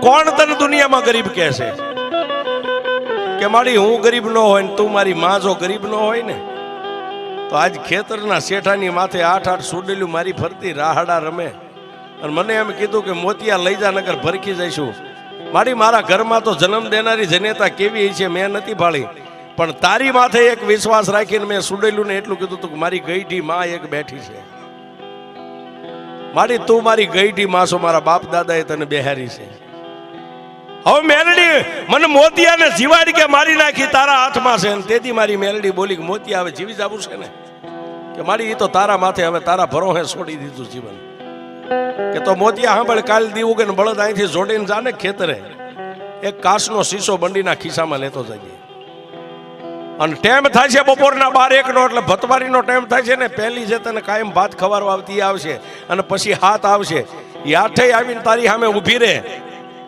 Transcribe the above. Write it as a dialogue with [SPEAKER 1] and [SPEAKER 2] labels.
[SPEAKER 1] કોણ તને દુનિયામાં ગરીબ કહે છે કે મારી હું ગરીબ ન હોય ને તું મારી માં જો ગરીબ ન હોય ને તો આજ ખેતરના શેઠાની માથે 8-8 સુડેલું મારી ફરતી રાહડા રમે અને મને એમ કીધું કે મોતિયા લઈ જા નગર ભરખી જઈશું. મારા ઘરમાં તો જન્મ દેનારી જનેતા કેવી છે મેં નથી ભાળી, પણ તારી માથે એક વિશ્વાસ રાખીને મેં સુડેલું ને એટલું કીધું તું કે મારી ગઈઢી માં એક બેઠી છે. તું મારી ગઈઢી માં છો, મારા બાપ દાદાએ તને બેહારી છે. હવે મેલડી મને મોતિયાને જીવાડી કે મારી નાખી તારા હાથમાં છે. તેથી મારી મેલડી બોલી કે મોતિયા હવે જીવી જવું છે ને કે મારી એ તો તારા માથે હવે તારા ભરોહે છોડી દીધું જીવન. કે તો મોતિયા સાંભળ, કાલ દીવું કે બળદ અહીંથી જોડીને જાને ખેતરે એક કાચનો શીશો બંડીના ખિસ્સામાં લેતો જઈએ. અને ટાઈમ થાય છે બપોરના 12-1 નો, એટલે ભતવારીનો ટાઈમ થાય છે ને. પહેલી જે તને કાયમ ભાત ખવારવા આવતી આવશે અને પછી હાથ આવશે. એ આઠે આવીને તારી સામે ઊભી રહે